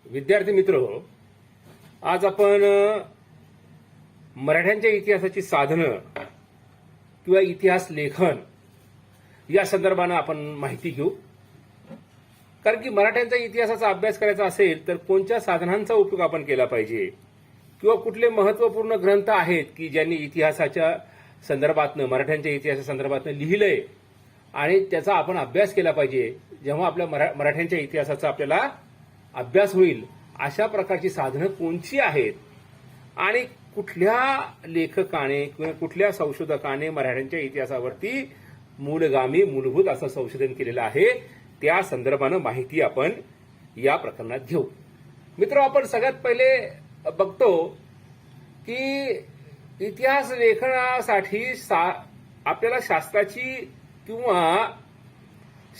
विद्यार्थी मित्र हो, आज आपण मराठ्यांच्या इतिहासाची साधनं किंवा इतिहास लेखन या संदर्भानं आपण माहिती घेऊ. कारण की मराठ्यांच्या इतिहासाचा अभ्यास करायचा असेल तर कोणत्या साधनांचा उपयोग आपण केला पाहिजे किंवा कुठले महत्वपूर्ण ग्रंथ आहेत की ज्यांनी इतिहासाच्या संदर्भातनं मराठ्यांच्या इतिहासासंदर्भातनं लिहिलंय आणि त्याचा आपण अभ्यास केला पाहिजे. जेव्हा आपल्या मराठ्यांच्या इतिहासाचा आपल्याला अभ्यास होईल अशा प्रकारची साधनं कोणती आहेत आणि कुठल्या लेखकाने किंवा कुठल्या संशोधकाने मराठ्यांच्या इतिहासावरती मूलभूत असं संशोधन केलेलं आहे, त्या संदर्भानं माहिती आपण या प्रकरणात घेऊ. मित्र, आपण सगळ्यात पहिले बघतो की इतिहास लेखनासाठी आपल्याला शास्त्राची किंवा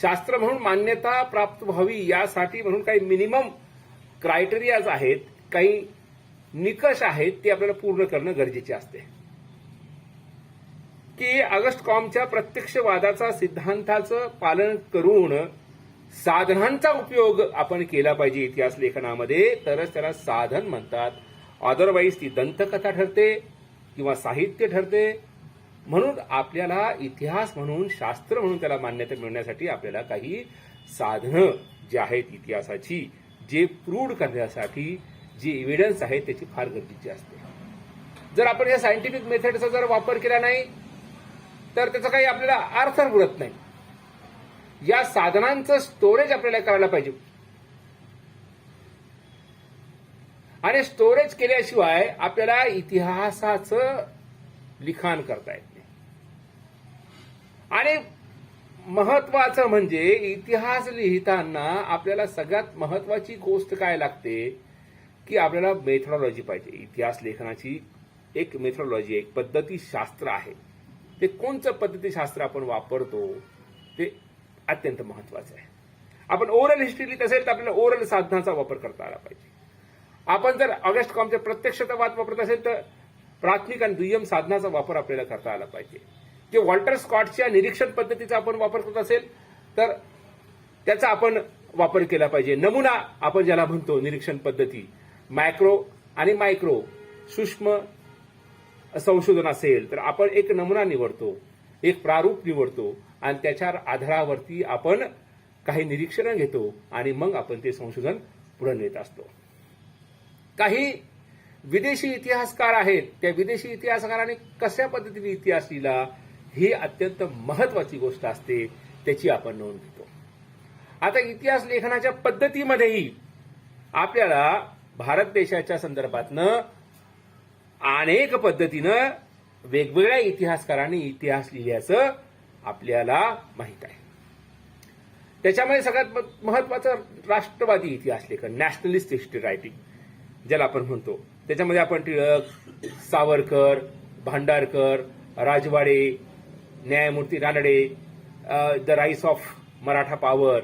शास्त्र म्हणून मान्यता प्राप्त व्हावी यासाठी म्हणून काही मिनिमम क्रायटेरियाज आहेत, काही निकष आहेत, ते आपल्याला पूर्ण करणं गरजेचे असते. की ऑगस्ट कॉमच्या प्रत्यक्षवादाचा सिद्धांताचं पालन करून साधनांचा उपयोग आपण केला पाहिजे इतिहास लेखनामध्ये, तरच त्याला साधन म्हणतात. अदरवाईज ती दंतकथा ठरते किंवा साहित्य ठरते. म्हणून आपल्याला इतिहास म्हणून, शास्त्र म्हणून त्याला मान्यता मिळण्यासाठी आपल्याला काही साधनं जी आहेत इतिहासाची, जे प्रूव्ह करण्यासाठी जी एव्हिडन्स आहे त्याची फार गरजेची असते. जर आपण या सायंटिफिक मेथडचा जर वापर केला नाही तर त्याचा काही आपल्याला अर्थ उरत नाही. या साधनांचं स्टोरेज आपल्याला करायला पाहिजे आणि स्टोरेज केल्याशिवाय आपल्याला इतिहासाचं लिखाण करता येत नाही. आणि महत्वाचं म्हणजे इतिहास लिहिताना आपल्याला सगळ्यात महत्वाची गोष्ट काय लागते की आपल्याला मेथोडॉलॉजी पाहिजे. इतिहास लेखनाची एक मेथोडॉलॉजी, एक पद्धतीशास्त्र आहे. ते कोणतं पद्धतीशास्त्र आपण वापरतो ते अत्यंत महत्वाचं आहे. आपण ओरल हिस्ट्री लिहित असेल तर आपल्याला ओरल साधनाचा वापर करता आला पाहिजे. आपण जर ऑगस्ट कॉमच्या प्रत्यक्षतावाद वापरत असेल तर प्राथमिक आणि दुय्यम साधनाचा वापर आपल्याला करता आला पाहिजे. जे वॉल्टर स्कॉटच्या निरीक्षण पद्धतीचा आपण वापर करत असेल तर त्याचा आपण वापर केला पाहिजे. नमुना आपण ज्याला म्हणतो निरीक्षण पद्धती, मॅक्रो आणि मायक्रो सूक्ष्म संशोधन असेल तर आपण एक नमुना निवडतो, एक प्रारूप निवडतो आणि त्याच्या आधारावरती आपण काही निरीक्षणं घेतो आणि मग आपण ते संशोधन पुढे नेत असतो. काही विदेशी इतिहासकार आहेत, त्या विदेशी इतिहासकारांनी कशा पद्धतीने इतिहास लिहिला ही अत्यंत महत्वाची गोष्ट असते, त्याची आपण नोंद घेतो. आता इतिहास लेखनाच्या पद्धतीमध्येही आपल्याला भारत देशाच्या संदर्भातनं अनेक पद्धतीनं वेगवेगळ्या इतिहासकारांनी इतिहास लिहिल्याचं आपल्याला माहित आहे. त्याच्यामध्ये सगळ्यात महत्वाचं राष्ट्रवादी इतिहास लेखन, नॅशनलिस्ट हिस्ट्री रायटिंग ज्याला आपण म्हणतो. त्याच्यामध्ये आपण टिळक, सावरकर, भांडारकर, राजवाडे, न्यायमूर्ती Ranade, the rise of Maratha power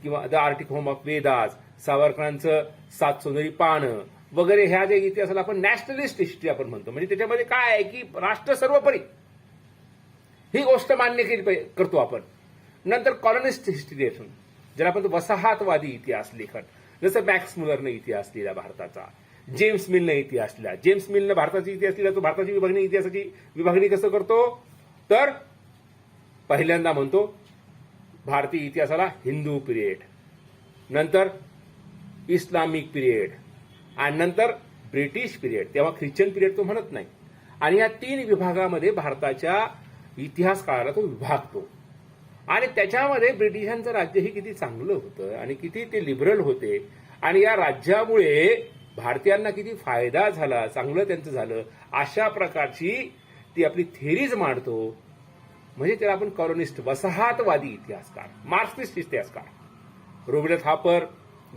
किंवा the arctic home of Vedas, सावरकरांचं सात सोनेरी पानं वगैरे ह्या ज्या इतिहासाला आपण नॅशनलिस्ट हिस्ट्री आपण म्हणतो. म्हणजे त्याच्यामध्ये काय आहे की राष्ट्र सर्वोपरी ही गोष्ट मान्य केली करतो आपण. नंतर कॉलनिस्ट हिस्ट्री लेखन ज्याला आपण वसाहतवादी इतिहास लेखन, जसं मॅक्स मुलरनं इतिहास लिहिला भारताचा, जेम्स मिलनं इतिहास लिहिला. जेम्स मिलनं भारताचा इतिहास लिहिला. तो भारताची विभागणी, इतिहासाची विभागणी कसं करतो तर पहिल्यांदा म्हणतो भारतीय इतिहासाला हिंदू पिरियड, नंतर इस्लामिक पिरियड आणि नंतर ब्रिटिश पिरियड. तेव्हा ख्रिश्चन पिरियड तो म्हणत नाही. आणि या तीन विभागामध्ये भारताच्या इतिहास काळाला तो विभागतो. आणि त्याच्यामध्ये ब्रिटिशांचं राज्य हे किती चांगलं होतं आणि किती ते लिबरल होते आणि या राज्यामुळे भारतीयांना किती फायदा झाला, चांगलं त्यांचं झालं, अशा प्रकारची ती आपली थेरीज मांडतो. म्हणजे त्याला आपण कॉलनिस्ट, वसाहतवादी इतिहासकार, मार्क्सिस्ट इतिहासकार, रवींद्रनाथ थापर,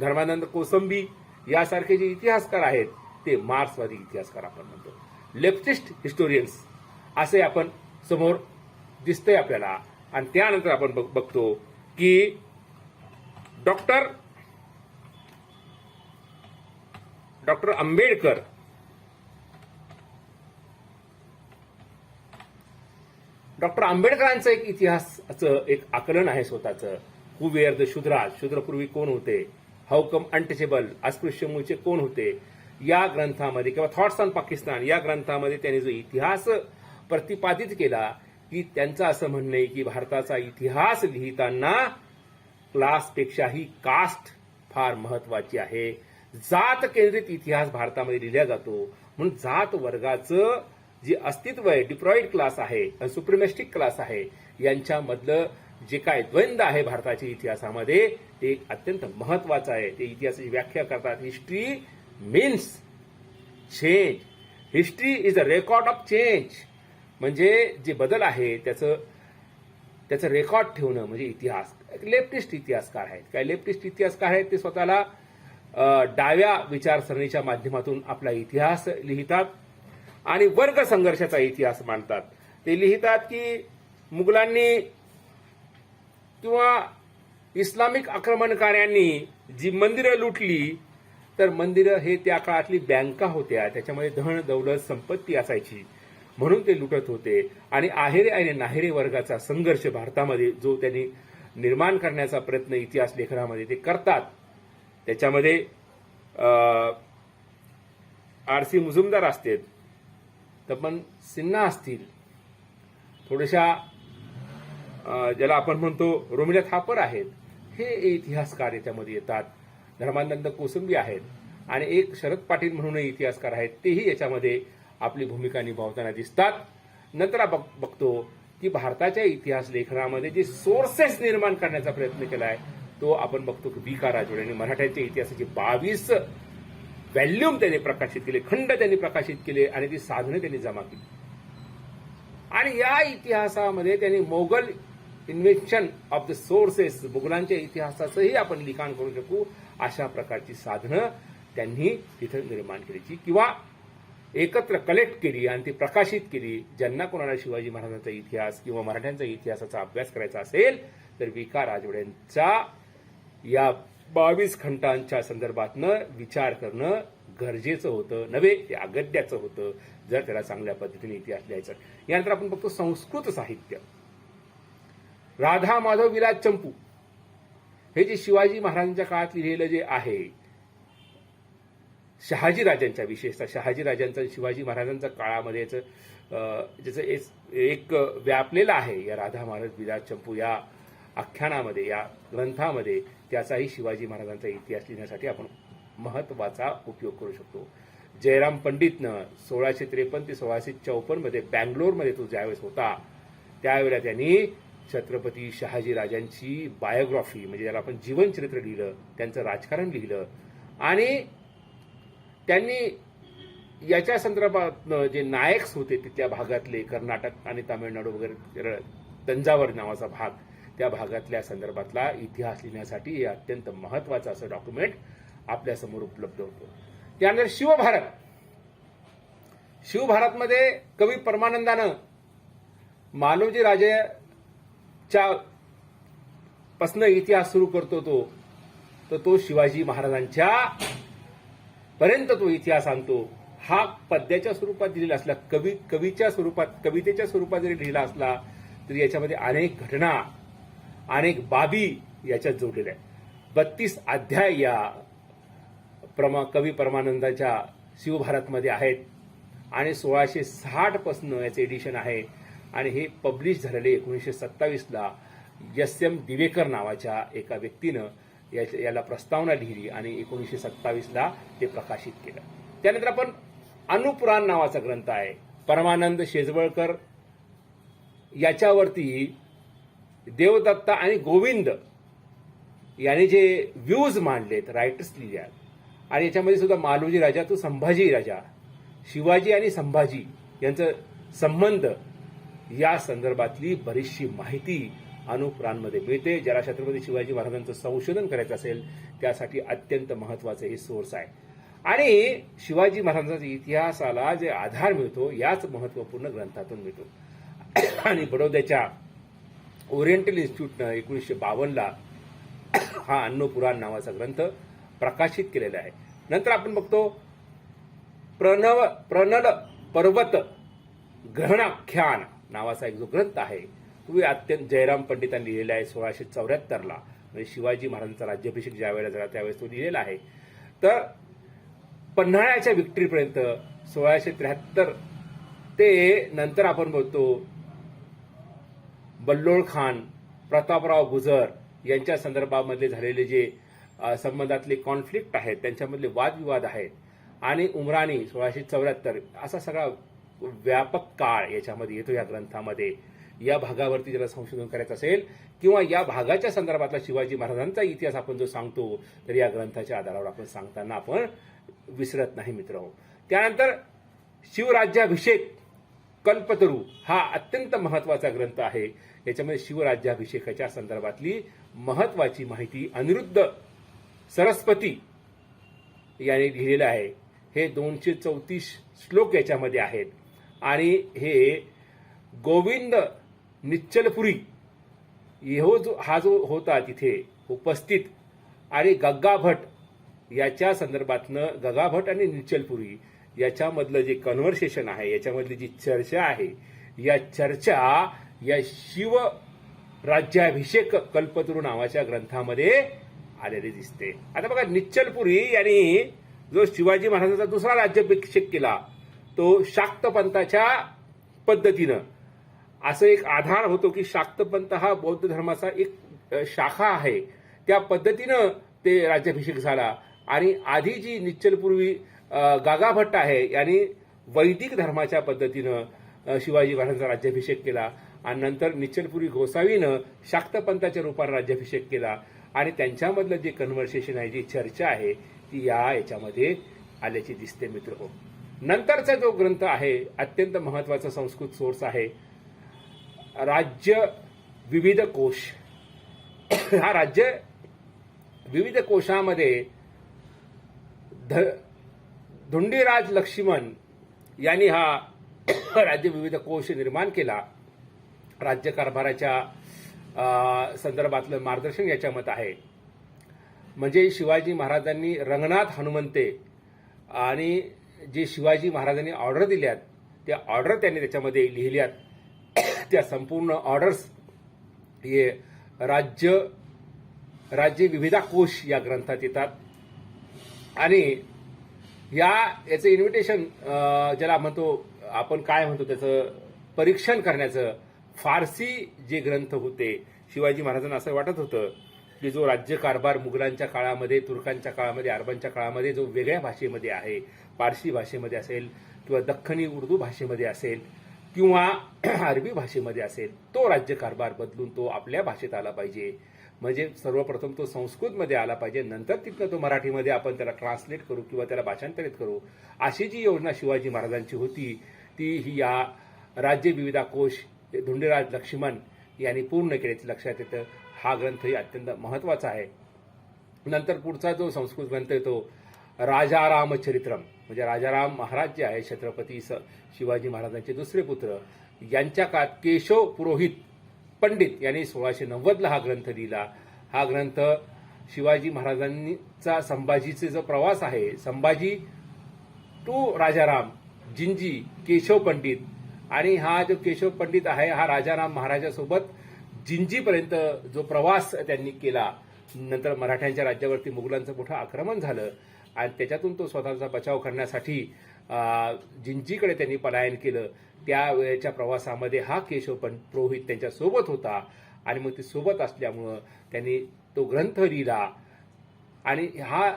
धर्मानंद कोसंबी यासारखे जे इतिहासकार आहेत ते मार्क्सवादी इतिहासकार आपण म्हणतो. लेफ्टिस्ट हिस्टोरियन्स असे आपण समोर दिसतंय आपल्याला. आणि त्यानंतर आपण बघतो की डॉक्टर आंबेडकर आंबेडकरांचं एक इतिहासाचं एक आकलन आहे स्वतःचं. हू वेअर द शूद्राज, शूद्रपूर्वी कोण होते, हाऊ कम अनटचेबल, अस्पृश्य मूळचे कोण होते, या ग्रंथामध्ये किंवा थॉट्स ऑन पाकिस्तान या ग्रंथामध्ये त्यांनी जो इतिहास प्रतिपादित केला की त्यांचं असं म्हणणं आहे की भारताचा इतिहास लिहिताना क्लासपेक्षाही कास्ट फार महत्वाची आहे. जात केंद्रित इतिहास भारतामध्ये लिहिला जातो, म्हणून जात वर्गाचं जे अस्तित्व आहे, डिप्रॉइड क्लास आहे, सुप्रिमेस्टिक क्लास आहे, यांच्यामधलं जे काय द्वंद्व आहे भारताच्या इतिहासामध्ये ते एक अत्यंत महत्वाचं आहे. ते इतिहासाची व्याख्या करतात. History means change. History is a record of change. म्हणजे जे बदल आहे त्याचं रेकॉर्ड ठेवणं म्हणजे इतिहास. लेफ्टिस्ट इतिहासकार आहेत. काय लेफ्टिस्ट इतिहासकार आहेत ते स्वतःला डाव्या विचारसरणीच्या माध्यमातून आपला इतिहास लिहितात आणि वर्ग संघर्षाचा इतिहास मांडतात. ते लिहितात की मुघलांनी किंवा इस्लामिक आक्रमणकाऱ्यांनी जी मंदिरं लुटली तर मंदिरं हे त्या काळातली बँका होत्या, त्याच्यामध्ये धन दौलत संपत्ती असायची म्हणून ते लुटत होते. आणि आहेरे आणि नाहेरे वर्गाचा संघर्ष भारतामध्ये जो त्यांनी निर्माण करण्याचा प्रयत्न इतिहास लेखनामध्ये ते करतात. त्याच्यामध्ये आर.सी. मुजुमदार असतील, तपन सिन्हा असतील, थोड्याशा ज्याला आपण म्हणतो रोमिला थापर आहेत, हे इतिहासकार याच्यामध्ये येतात. धर्मानंद कोसंबी आहेत आणि एक शरद पाटील म्हणून इतिहासकार आहेत, तेही याच्यामध्ये आपली भूमिका निभावताना दिसतात. नंतर आपण बघतो की भारताच्या इतिहास लेखनामध्ये जे सोर्सेस निर्माण करण्याचा प्रयत्न केला आहे तो आपण बघतो की बी का राजवड यांनी मराठ्याच्या इतिहासाचे 22 व्हॅल्यूम त्यांनी प्रकाशित केले, खंड त्यांनी प्रकाशित केले आणि ती साधने त्यांनी जमा केली. आणि या इतिहासामध्ये त्यांनी Mughal invention of the sources, मुघलांच्या इतिहासाचंही आपण लिखाण करू शकू अशा प्रकारची साधनं त्यांनी तिथे निर्माण केली किंवा एकत्र कलेक्ट केली आणि ती प्रकाशित केली. ज्यांना कोणाला शिवाजी महाराजांचा इतिहास किंवा मराठ्यांचा इतिहासाचा अभ्यास करायचा असेल तर वि का राजवड्यांचा या 22 खंडांच्या संदर्भातनं विचार करणं गरजेचं होतं, नव्हे ते अगद्याचं होतं जर त्याला चांगल्या पद्धतीने इतिहास लिहायचा. यानंतर आपण बघतो संस्कृत साहित्य. राधा माधव विलास चंपू हे जे शिवाजी महाराजांच्या काळात लिहिलेलं जे आहे, शहाजीराजांच्या विशेषतः शहाजीराजांचा शिवाजी महाराजांच्या काळामध्ये ज्याचं एक व्यापलेलं आहे या राधा महाराज विलास चंपू या आख्यानामध्ये, या ग्रंथामध्ये त्याचाही शिवाजी महाराजांचा इतिहास लिहिण्यासाठी आपण महत्वाचा उपयोग करू शकतो. जयराम पंडितनं 1653 ते 1654 मध्ये बँगलोरमध्ये तो ज्यावेळेस होता त्यावेळेला त्यांनी छत्रपती शहाजीराजांची बायोग्राफी म्हणजे ज्याला आपण जीवनचरित्र लिहिलं, त्यांचं राजकारण लिहिलं आणि त्यांनी याच्या संदर्भात जे नायक्स होते तिथल्या भागातले कर्नाटक आणि तामिळनाडू वगैरे तंजावर नावाचा भाग, त्या भागातल्या संदर्भातला इतिहास लिहिण्यासाठी हे अत्यंत महत्वाचं असं डॉक्युमेंट आपल्यासमोर उपलब्ध होतं. त्यानंतर शिवभारत. शिवभारतमध्ये कवी परमानंदानं मालोजी राजाच्या पासून इतिहास सुरू करतो तो शिवाजी महाराजांच्या पर्यंत तो इतिहास आणतो. हा पद्याच्या स्वरूपात दिलेला असला, कवितेच्या स्वरूपात जरी लिहिला असला तरी याच्यामध्ये अनेक घटना, अनेक बाबी याच्यात जोडलेल्या आहेत. 32 अध्याय या कवी परमानंदाच्या शिवभारतमध्ये आहेत आणि 1660 पासून याचं एडिशन आहे आणि हे पब्लिश झालेले 1927ला एस.एम. दिवेकर नावाच्या एका व्यक्तीनं याला प्रस्तावना लिहिली आणि 1927ला ते प्रकाशित केलं. त्यानंतर आपण अनुपुराण नावाचा ग्रंथ आहे, परमानंद शेजवळकर याच्यावरती देवदत्ता आणि गोविंद यांनी जे व्ह्यूज मांडलेत, रायटर्स लिहिल्यात आणि याच्यामध्ये सुद्धा मालोजी राजा तो संभाजी राजा, शिवाजी आणि संभाजी यांचा संबंध या संदर्भातली बरीचशी माहिती अनुपुराणमध्ये मिळते. ज्याला छत्रपती शिवाजी महाराजांचं संशोधन करायचं असेल त्यासाठी अत्यंत महत्वाचं हे सोर्स आहे. आणि शिवाजी महाराजांच्या इतिहासाला जे आधार मिळतो याच महत्वपूर्ण ग्रंथातून मिळतो. आणि बडोद्याच्या ओरिएंटल इन्स्टिट्यूटनं 1952ला हा अन्नपुराण नावाचा ग्रंथ प्रकाशित केलेला आहे. नंतर आपण बघतो प्रणल पर्वत ग्रहणाख्यान नावाचा एक जो ग्रंथ आहे तो अत्यंत जयराम पंडितांनी लिहिलेला आहे 1674ला. म्हणजे शिवाजी महाराजांचा राज्याभिषेक ज्या वेळेला झाला त्यावेळेस तो लिहिलेला आहे. तर पन्हाळ्याच्या विक्ट्रीपर्यंत 1673 ते नंतर आपण बोलतो बल्लोळ खान, प्रतापराव गुजर यांच्या संदर्भामध्ये झालेले जे संबंधातले कॉन्फ्लिक्ट आहेत, त्यांच्यामधले वादविवाद आहेत, आणि उमराणी 1674 असा सगळा व्यापक काळ याच्यामध्ये येतो या ग्रंथामध्ये. या भागावरती जरा संशोधन करायचं असेल किंवा या भागाच्या संदर्भातला शिवाजी महाराजांचा इतिहास आपण जो सांगतो तर या ग्रंथाच्या आधारावर आपण सांगताना आपण विसरत नाही मित्र. त्यानंतर शिवराज्याभिषेक कल्पतरू हा अत्यंत महत्वाचा ग्रंथ आहे. याच्यामध्ये शिवराज्याभिषेकाच्या संदर्भातली महत्वाची माहिती अनिरुद्ध सरस्वती यांनी लिहिलेलं आहे. हे 234 श्लोक याच्यामध्ये आहेत आणि हे गोविंद निच्चलपुरी हा जो होता तिथे उपस्थित आणि गग्गा भट याच्या संदर्भातनं गग्गा भट आणि निच्चलपुरी याच्यामधलं जे कन्व्हर्सेशन आहे, याच्यामधली जी चर्चा आहे, या चर्चा या शिव राज्याभिषेक कल्पतरू नावाच्या ग्रंथामध्ये आलेली दिसते. आता बघा, निच्चलपुरी यांनी जो शिवाजी महाराजांचा दुसरा राज्याभिषेक केला तो शाक्त पंथाच्या पद्धतीनं. असं एक आधार होतो की शाक्त पंथ हा बौद्ध धर्माचा एक शाखा आहे, त्या पद्धतीनं ते राज्याभिषेक झाला. आणि आधी जी निच्चलपूर्वी गागा भट्ट आहे यांनी वैदिक धर्माच्या पद्धतीनं शिवाजी महाराजांचा राज्याभिषेक केला आणि नंतर निच्चलपुरी गोसावीनं शाक्त पंथाच्या रूपाने राज्याभिषेक केला. आणि त्यांच्यामधलं जे कन्व्हर्सेशन आहे, जी चर्चा आहे, ती याच्यामध्ये आल्याची दिसते मित्र. नंतरचा जो ग्रंथ आहे अत्यंत महत्वाचा संस्कृत सोर्स आहे, राज्य विविध कोश. हा राज्य विविध कोशामध्ये धुंडीराज लक्ष्मण यांनी हा राज्य विविध कोश निर्माण केला. राज्यकारभाराच्या संदर्भातलं मार्गदर्शन याच्यामध्ये आहे. म्हणजे शिवाजी महाराजांनी रंगनाथ हनुमंते आणि जे शिवाजी महाराजांनी ऑर्डर दिल्यात त्या ऑर्डर त्यांनी त्याच्यामध्ये लिहिल्यात. त्या संपूर्ण ऑर्डर्स हे राज्य विविधा कोश या ग्रंथात येतात. आणि याचं इन्व्हिटेशन ज्याला म्हणतो आपण, काय म्हणतो, त्याचं परीक्षण करण्याचं फारसी जे ग्रंथ होते, शिवाजी महाराजांना असं वाटत होतं की जो राज्यकारभार मुघलांच्या काळामध्ये, तुर्कांच्या काळामध्ये, अरबांच्या काळामध्ये जो वेगळ्या भाषेमध्ये आहे, पारशी भाषेमध्ये असेल किंवा दख्खनी उर्दू भाषेमध्ये असेल किंवा अरबी भाषेमध्ये असेल, तो राज्यकारभार बदलून तो आपल्या भाषेत आला पाहिजे. म्हणजे सर्वप्रथम तो संस्कृतमध्ये आला पाहिजे, नंतर तिथनं तो मराठीमध्ये आपण त्याला ट्रान्सलेट करू किंवा त्याला भाषांतरित करू. अशी जी योजना शिवाजी महाराजांची होती ती ही या राज्य विविधा कोश धुंडीराज लक्ष्मण यांनी पूर्ण केल्याचं लक्षात येतं. हा ग्रंथही अत्यंत महत्वाचा आहे. नंतर पुढचा जो संस्कृत ग्रंथ येतो राजाराम चरित्रम, म्हणजे राजाराम महाराज जे आहे छत्रपती शिवाजी महाराजांचे दुसरे पुत्र, यांच्या काळात केशव पुरोहित पंडित यांनी 1690ला हा ग्रंथ लिहिला. हा ग्रंथ शिवाजी महाराजांचा संभाजीचा जो प्रवास आहे, संभाजी टू राजाराम, जिंजी, केशव पंडित, आणि हा जो केशव पंडित आहे हा राजाराम महाराजासोबत जिंजीपर्यंत जो प्रवास त्यांनी केला. नंतर मराठ्यांच्या राज्यावरती मुघलांचं मोठं आक्रमण झालं आणि त्याच्यातून तो स्वतःचा बचाव करण्यासाठी जिंजीकडे त्यांनी पलायन केलं. त्यावेळेच्या प्रवासामध्ये हा केशव पुरोहित त्यांच्या सोबत होता आणि मग ते सोबत असल्यामुळं त्यांनी तो ग्रंथ लिहिला. आणि हा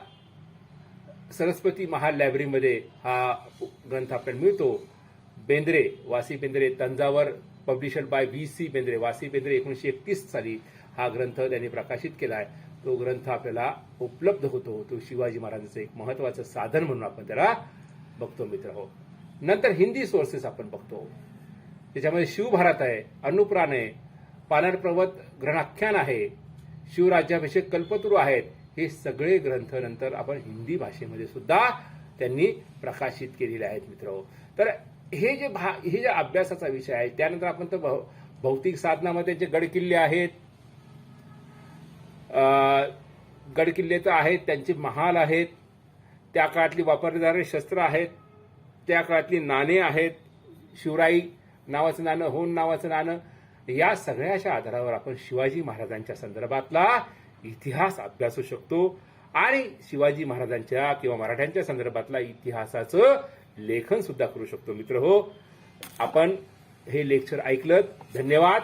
सरस्वती महाल लायब्ररीमध्ये हा ग्रंथ आपल्याला मिळतो. बेंद्रे, वासी Bendre, Thanjavur, published by V.C. Bendre, वासी बेंद्रे 1931 साली हा ग्रंथ त्यांनी प्रकाशित केलाय. तो ग्रंथ आपल्याला उपलब्ध होतो. तो शिवाजी महाराजांचं एक महत्वाचं साधन म्हणून आपण त्याला बघतो मित्र हो. नंतर हिंदी सोर्सेस आपण बघतो, त्याच्यामध्ये शिवभारत आहे, अनुप्राण आहे, पानर पर्वत ग्रहणाख्यान आहे, शिवराज्याभिषेक कल्पतरू आहेत. हे सगळे ग्रंथ नंतर आपण हिंदी भाषेमध्ये सुद्धा त्यांनी प्रकाशित केलेले आहेत मित्र. तर हे जे अभ्यासाचा विषय आहे. त्यानंतर आपण तर भौतिक साधनामध्ये जे गडकिल्ले आहेत, गडकिल्ले तर आहेत, त्यांचे महाल आहेत, त्या काळातली वापरली जाणारी शस्त्र आहेत, त्या काळातली नाणे आहेत, शिवराई नावाचं नाणं, होन नावाचं नाणं, या सगळ्याच्या आधारावर आपण शिवाजी महाराजांच्या संदर्भातला इतिहास अभ्यासू शकतो आणि शिवाजी महाराजांच्या किंवा मराठ्यांच्या संदर्भातला इतिहासाचं लेखन सुद्धा करू शकतो. मित्र हो, आपण हे लेक्चर ऐकलं, धन्यवाद.